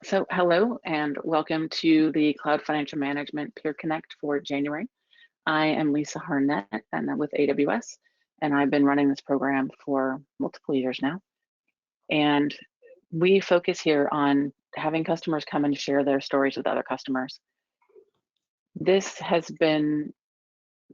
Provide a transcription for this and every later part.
So hello and welcome to the Cloud Financial Management Peer Connect for January. I am Lisa Harnett and I'm with AWS, and I've been running this program for multiple years now. And we focus here on having customers come and share their stories with other customers. This has been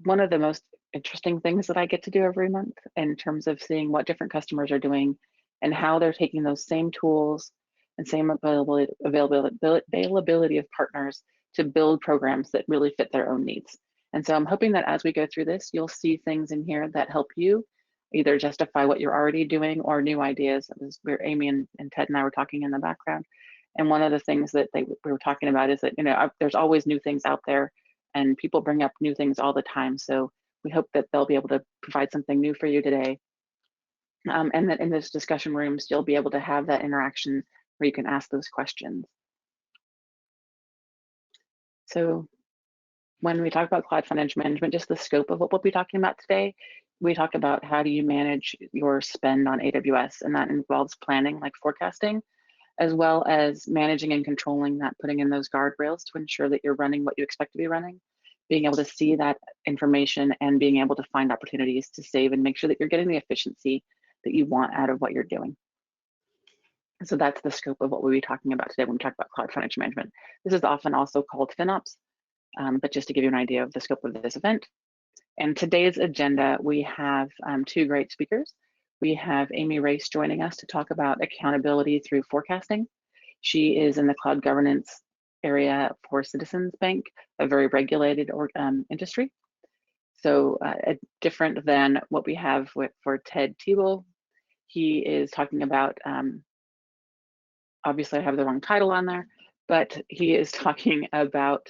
one of the most interesting things that I get to do every month in terms of seeing what different customers are doing and how they're taking those same tools and same availability of partners to build programs that really fit their own needs. And so I'm hoping that as we go through this, you'll see things in here that help you either justify what you're already doing or new ideas. That was where Amy and Ted and I were talking in the background. And one of the things that we were talking about is that, there's always new things out there and people bring up new things all the time. So we hope that they'll be able to provide something new for you today. And that in this discussion rooms, you'll be able to have that interaction where you can ask those questions. So when we talk about cloud financial management, just the scope of what we'll be talking about today, we talk about how do you manage your spend on AWS, and that involves planning like forecasting, as well as managing and controlling that, putting in those guardrails to ensure that you're running what you expect to be running, being able to see that information and being able to find opportunities to save and make sure that you're getting the efficiency that you want out of what you're doing. So that's the scope of what we'll be talking about today when we talk about cloud financial management. This is often also called FinOps, but just to give you an idea of the scope of this event. And today's agenda, we have two great speakers. We have Amy Race joining us to talk about accountability through forecasting. She is in the cloud governance area for Citizens Bank, a very regulated industry. So different than what we have for Ted Thibault. He is talking about, obviously I have the wrong title on there, but he is talking about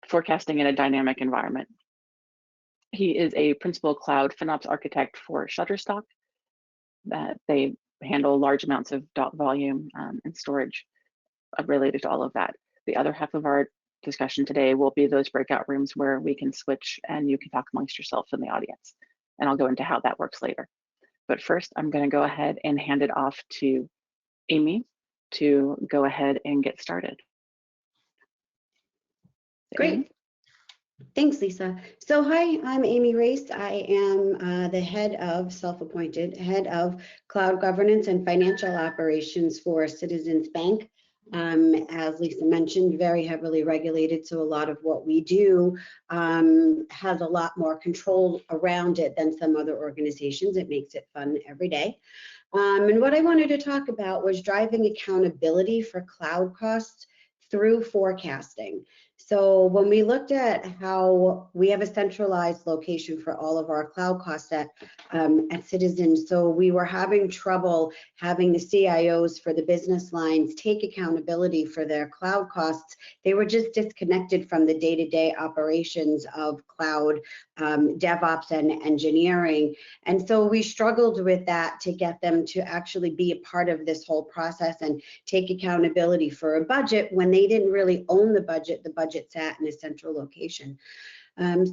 forecasting in a dynamic environment. He is a principal cloud FinOps architect for Shutterstock. They handle large amounts of volume and storage related to all of that. The other half of our discussion today will be those breakout rooms where we can switch and you can talk amongst yourself in the audience. And I'll go into how that works later. But first, I'm going to go ahead and hand it off to Amy to go ahead and get started. Great. Amy? Thanks, Lisa. So hi, I'm Amy Race. I am the self-appointed head of cloud governance and financial operations for Citizens Bank. As Lisa mentioned, very heavily regulated, so a lot of what we do has a lot more control around it than some other organizations. It makes it fun every day. And what I wanted to talk about was driving accountability for cloud costs through forecasting. So when we looked at how we have a centralized location for all of our cloud costs at Citizens, so we were having trouble having the CIOs for the business lines take accountability for their cloud costs. They were just disconnected from the day-to-day operations of cloud DevOps and engineering. And so we struggled with that to get them to actually be a part of this whole process and take accountability for a budget when they didn't really own the budget sat in a central location.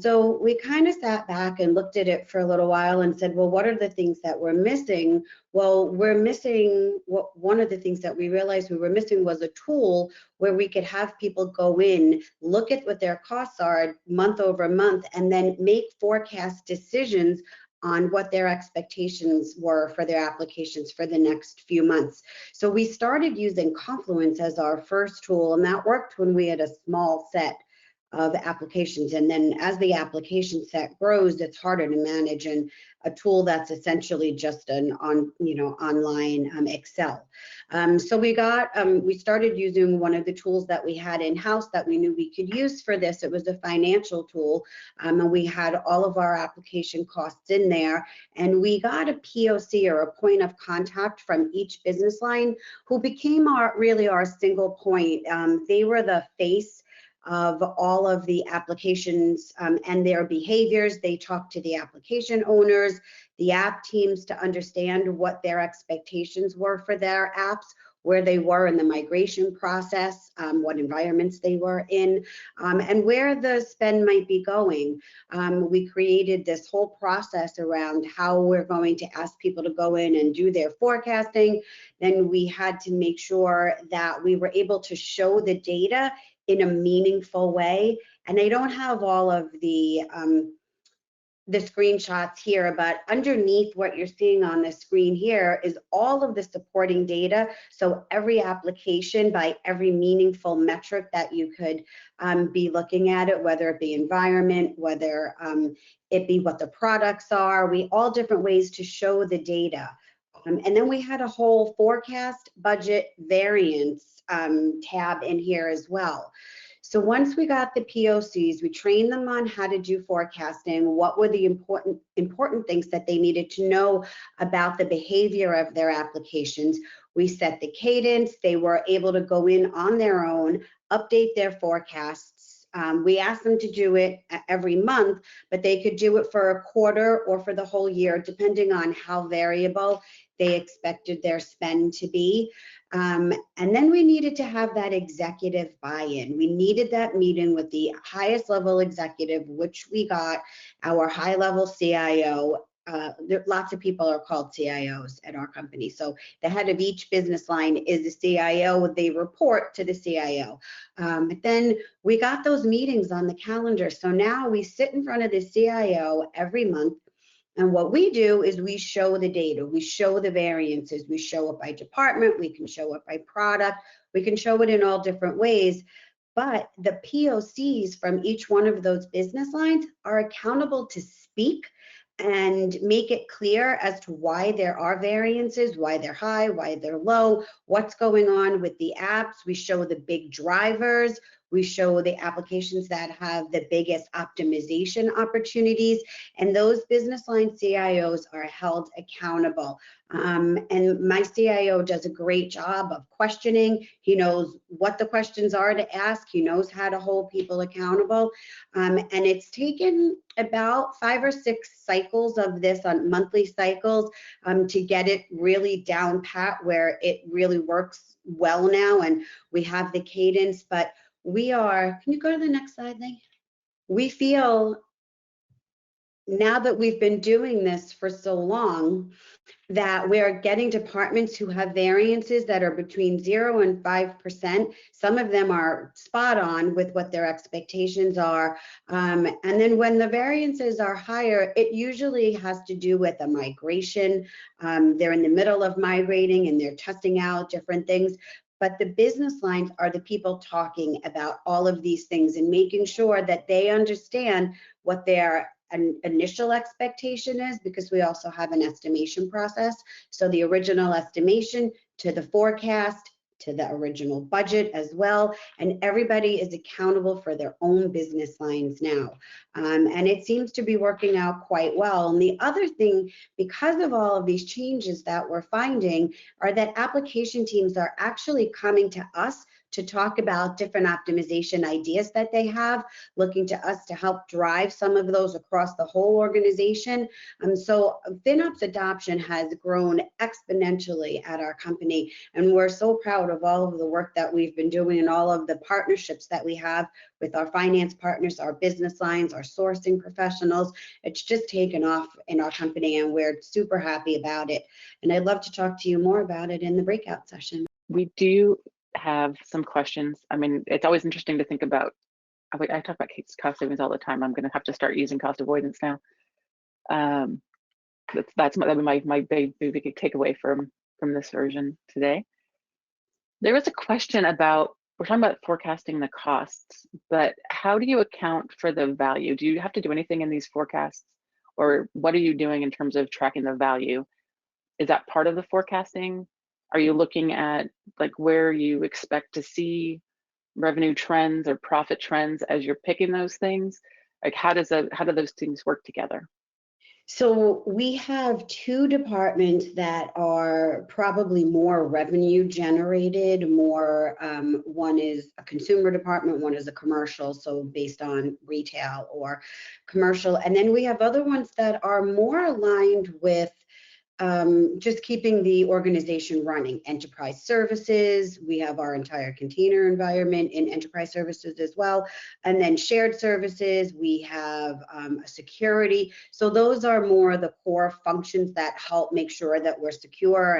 So we kind of sat back and looked at it for a little while and said, well, what are the things that we're missing? Well, one of the things that we realized we were missing was a tool where we could have people go in, look at what their costs are month over month, and then make forecast decisions on what their expectations were for their applications for the next few months. So we started using Confluence as our first tool, and that worked when we had a small set of applications. And then as the application set grows, it's harder to manage, and a tool that's essentially just an online Excel. So we started using one of the tools that we had in-house that we knew we could use for this. It was a financial tool, and we had all of our application costs in there, and we got a POC, or a point of contact, from each business line, who became our single point. They were the face of all of the applications and their behaviors. They talk to the application owners, the app teams, to understand what their expectations were for their apps, where they were in the migration process, what environments they were in, and where the spend might be going. We created this whole process around how we're going to ask people to go in and do their forecasting. Then we had to make sure that we were able to show the data in a meaningful way. And I don't have all of the screenshots here, but underneath what you're seeing on the screen here is all of the supporting data. So every application by every meaningful metric that you could be looking at it, whether it be environment, whether it be what the products are, all different ways to show the data. And then we had a whole forecast, budget, variance tab in here as well. So once we got the POCs, we trained them on how to do forecasting, what were the important things that they needed to know about the behavior of their applications. We set the cadence, they were able to go in on their own, update their forecasts. We asked them to do it every month, but they could do it for a quarter or for the whole year, depending on how variable they expected their spend to be. And then we needed to have that executive buy-in. We needed that meeting with the highest level executive, which we got, our high-level CIO. Lots of people are called CIOs at our company. So the head of each business line is the CIO. They report to the CIO. But then we got those meetings on the calendar. So now we sit in front of the CIO every month. And what we do is we show the data, we show the variances, we show it by department, we can show it by product, we can show it in all different ways. But the POCs from each one of those business lines are accountable to speak and make it clear as to why there are variances, why they're high, why they're low, what's going on with the apps. We show the big drivers. We show the applications that have the biggest optimization opportunities, and those business line CIOs are held accountable. And my CIO does a great job of questioning. He knows what the questions are to ask. He knows how to hold people accountable. And it's taken about 5 or 6 cycles of this on monthly cycles to get it really down pat where it really works well now. And we have the cadence, but we are, can you go to the next slide, Lee? We feel now that we've been doing this for so long that we're getting departments who have variances that are between 0 and 5%. Some of them are spot on with what their expectations are. And then when the variances are higher, it usually has to do with a migration. They're in the middle of migrating and they're testing out different things. But the business lines are the people talking about all of these things and making sure that they understand what their initial expectation is, because we also have an estimation process. So the original estimation to the forecast, to the original budget as well, and everybody is accountable for their own business lines now. And it seems to be working out quite well. And the other thing, because of all of these changes that we're finding, are that application teams are actually coming to us to talk about different optimization ideas that they have, looking to us to help drive some of those across the whole organization. So FinOps adoption has grown exponentially at our company, and we're so proud of all of the work that we've been doing and all of the partnerships that we have with our finance partners, our business lines, our sourcing professionals. It's just taken off in our company, and we're super happy about it. And I'd love to talk to you more about it in the breakout session. We do have some questions. I mean, it's always interesting to think about. I talk about cost savings all the time. I'm going to have to start using cost avoidance now. That'd be my big takeaway from this version today. There was a question about, we're talking about forecasting the costs, but how do you account for the value? Do you have to do anything in these forecasts, or what are you doing in terms of tracking the value? Is that part of the forecasting? Are you looking at like where you expect to see revenue trends or profit trends as you're picking those things? Like how do those things work together? So we have 2 departments that are probably more revenue generated, more, one is a consumer department, one is a commercial, so based on retail or commercial. And then we have other ones that are more aligned with just keeping the organization running. Enterprise services, we have our entire container environment in enterprise services as well. And then shared services, we have security. So those are more the core functions that help make sure that we're secure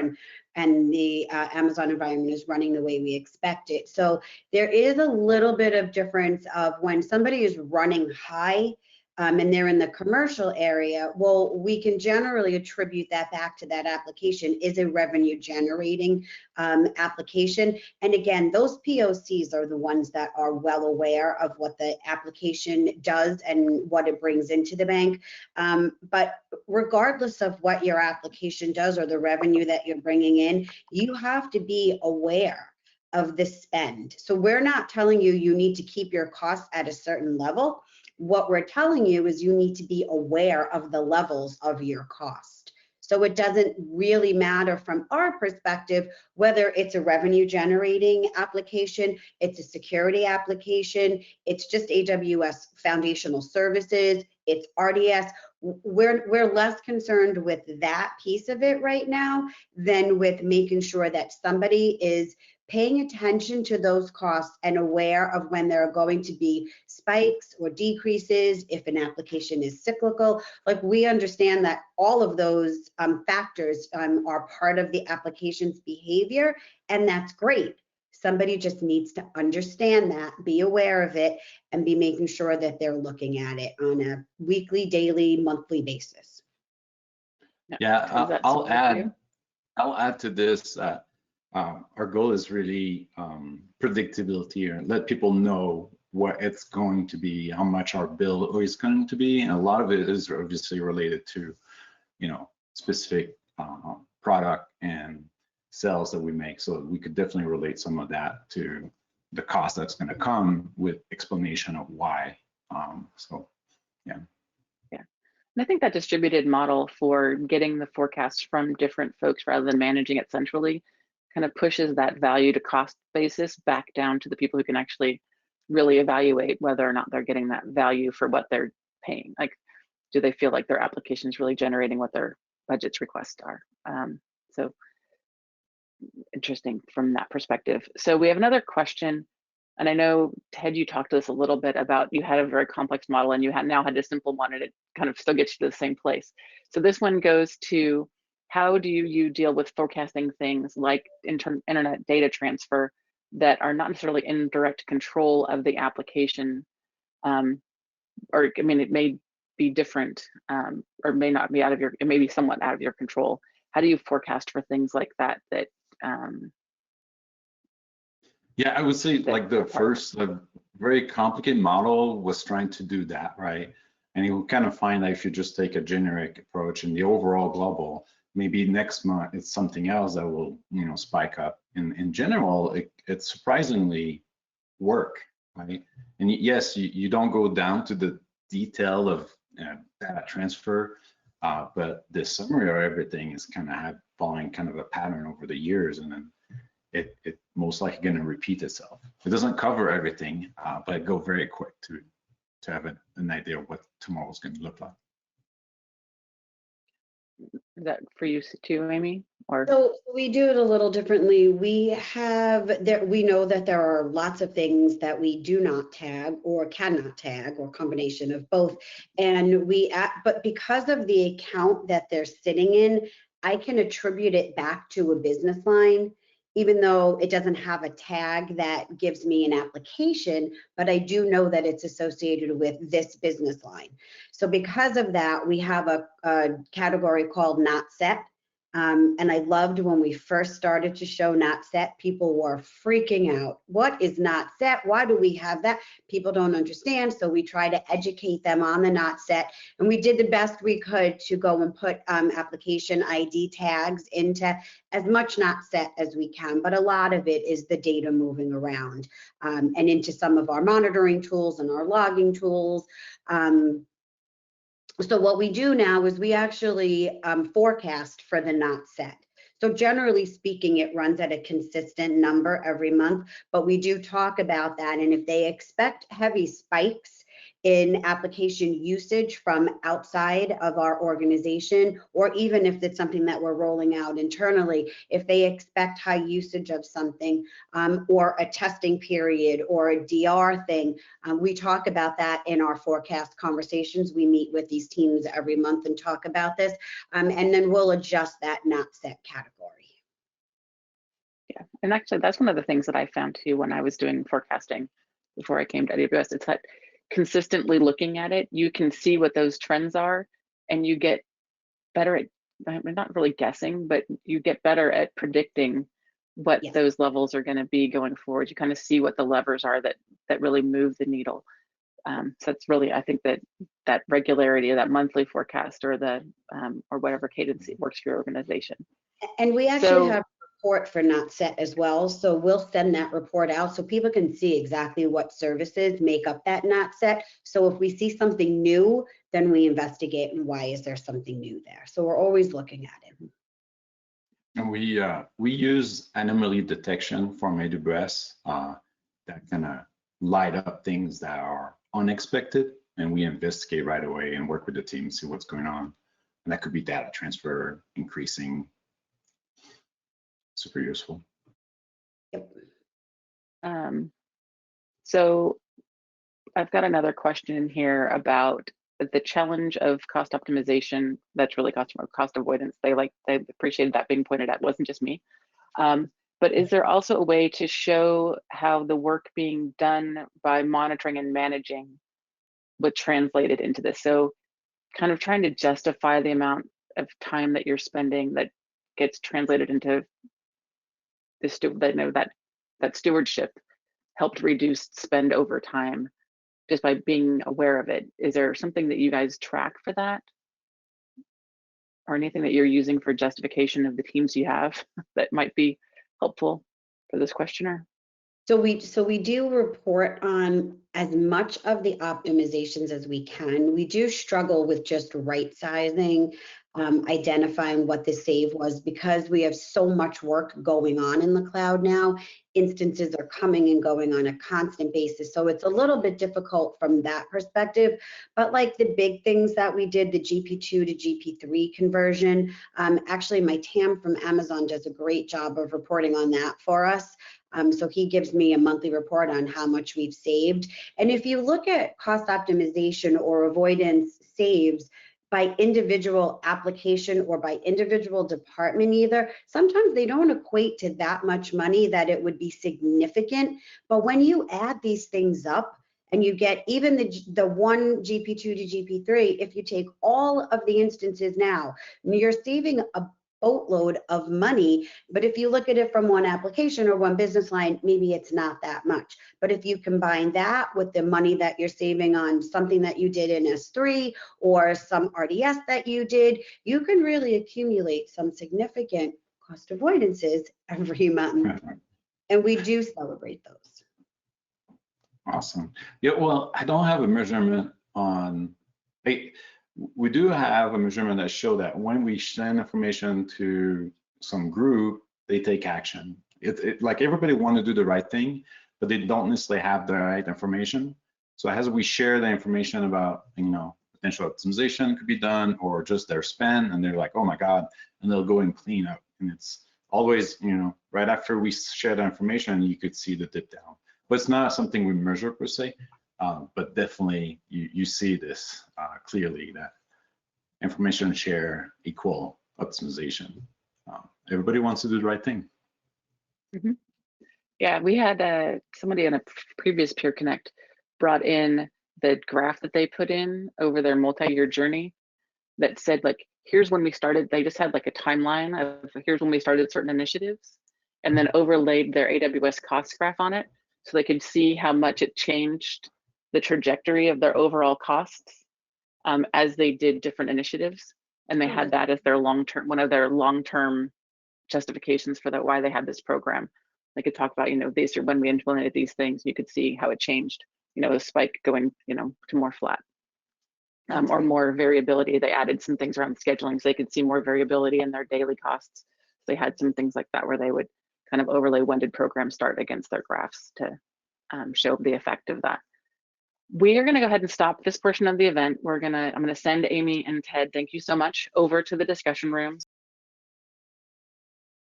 and the Amazon environment is running the way we expect it. So there is a little bit of difference of when somebody is running high, and they're in the commercial area, well, we can generally attribute that back to that application is a revenue generating application. And again, those POCs are the ones that are well aware of what the application does and what it brings into the bank. But regardless of what your application does or the revenue that you're bringing in, you have to be aware of the spend. So we're not telling you you need to keep your costs at a certain level. What we're telling you is you need to be aware of the levels of your cost. So it doesn't really matter from our perspective whether it's a revenue generating application, it's a security application, it's just AWS foundational services, it's RDS. We're less concerned with that piece of it right now than with making sure that somebody is paying attention to those costs and aware of when there are going to be spikes or decreases, if an application is cyclical. Like, we understand that all of those factors are part of the application's behavior, and that's great. Somebody just needs to understand that, be aware of it, and be making sure that they're looking at it on a weekly, daily, monthly basis. Yeah, I'll add to this. Our goal is really predictability, and let people know what it's going to be, how much our bill is going to be, and a lot of it is obviously related to, specific product and sales that we make. So we could definitely relate some of that to the cost that's going to come with explanation of why. So, yeah. Yeah, and I think that distributed model for getting the forecast from different folks rather than managing it centrally kind of pushes that value to cost basis back down to the people who can actually really evaluate whether or not they're getting that value for what they're paying. Like, do they feel like their application is really generating what their budget's requests are? So interesting from that perspective. So we have another question, and I know, Ted, you talked to us a little bit about you had a very complex model and you now had a simple one, and it kind of still gets you to the same place. So this one goes to, how do you deal with forecasting things like internet data transfer that are not necessarily in direct control of the application? Or, I mean, it may be different, or may not be it may be somewhat out of your control. How do you forecast for things like that? Yeah, I would say like the first very complicated model was trying to do that, right? And you kind of find that if you just take a generic approach and the overall global, maybe next month it's something else that will, spike up. In general, it's surprisingly work, right? And yes, you don't go down to the detail of data transfer, but the summary of everything is kind of following kind of a pattern over the years, and then it most likely going to repeat itself. It doesn't cover everything, but it go very quick to have an idea of what tomorrow's going to look like. Is that for you too, Amy? Or so we do it a little differently. We know that there are lots of things that we do not tag or cannot tag, or combination of both. And but because of the account that they're sitting in, I can attribute it back to a business line, even though it doesn't have a tag that gives me an application, but I do know that it's associated with this business line. So because of that, we have a category called not set. And I loved when we first started to show not set, people were freaking out. What is not set? Why do we have that? People don't understand. So we try to educate them on the not set. And we did the best we could to go and put application ID tags into as much not set as we can. But a lot of it is the data moving around and into some of our monitoring tools and our logging tools. So what we do now is we actually forecast for the not set. So generally speaking, it runs at a consistent number every month, but we do talk about that. And if they expect heavy spikes in application usage from outside of our organization, or even if it's something that we're rolling out internally, if they expect high usage of something, or a testing period or a DR thing, we talk about that in our forecast conversations. We meet with these teams every month and talk about this, and then we'll adjust that not set category. Yeah, and actually that's one of the things that I found too when I was doing forecasting before I came to AWS. It's that consistently looking at it, you can see what those trends are, and you get better at, not really guessing, but you get better at predicting what Yes. those levels are going to be going forward. You kind of see what the levers are that really move the needle. So it's really, I think that regularity of that monthly forecast or the or whatever cadence works for your organization. And we actually have a report for not set as well. So we'll send that report out so people can see exactly what services make up that not set. So if we see something new, then we investigate and why is there something new there. So we're always looking at it. And we use anomaly detection from AWS that kind of light up things that are unexpected, and we investigate right away and work with the team, see what's going on. And that could be data transfer increasing. Super useful. Yep. So I've got another question here about the challenge of cost optimization. That's really cost avoidance. They appreciated that being pointed out. It wasn't just me. But is there also a way to show how the work being done by monitoring and managing would translate it into this? So kind of trying to justify the amount of time that you're spending that gets translated into that stewardship helped reduce spend over time just by being aware of it. Is there something that you guys track for that? Or anything that you're using for justification of the teams you have that might be helpful for this questioner? So we do report on as much of the optimizations as we can. We do struggle with just right sizing, identifying what the save was, because we have so much work going on in the cloud now. Instances are coming and going on a constant basis. So it's a little bit difficult from that perspective. But like the big things that we did, the GP2 to GP3 conversion, actually my TAM from Amazon does a great job of reporting on that for us. So he gives me a monthly report on how much we've saved. And if you look at cost optimization or avoidance saves by individual application or by individual department either, sometimes they don't equate to that much money that it would be significant. But when you add these things up and you get even the one GP2 to GP3, if you take all of the instances now, you're saving a boatload of money. But if you look at it from one application or one business line, maybe it's not that much. But if you combine that with the money that you're saving on something that you did in S3 or some RDS that you did, you can really accumulate some significant cost avoidances every month. And we do celebrate those. Awesome. Yeah, well, I don't have a measurement on, we do have a measurement that show that when we send information to some group, they take action. Like everybody want to do the right thing, but they don't necessarily have the right information. So as we share the information about, potential optimization could be done or just their spend, and they're like, oh my God, and they'll go and clean up. And it's always, right after we share the information, you could see the dip down. But it's not something we measure per se. But definitely you see this clearly, that information share equal optimization. Everybody wants to do the right thing. Mm-hmm. Yeah, we had somebody in a previous Peer Connect brought in the graph that they put in over their multi-year journey that said, like, here's when we started. They just had like a timeline of here's when we started certain initiatives, and then overlaid their AWS cost graph on it so they could see how much it changed the trajectory of their overall costs as they did different initiatives. And they had that as their long-term, one of their long-term justifications for that, why they had this program. They could talk about, this year when we implemented these things, you could see how it changed, a spike going, to more flat or more variability. They added some things around scheduling so they could see more variability in their daily costs. They had some things like that where they would kind of overlay when did programs start against their graphs to show the effect of that. We are going to go ahead and stop this portion of the event. I'm going to send Amy and Ted, thank you so much, over to the discussion rooms.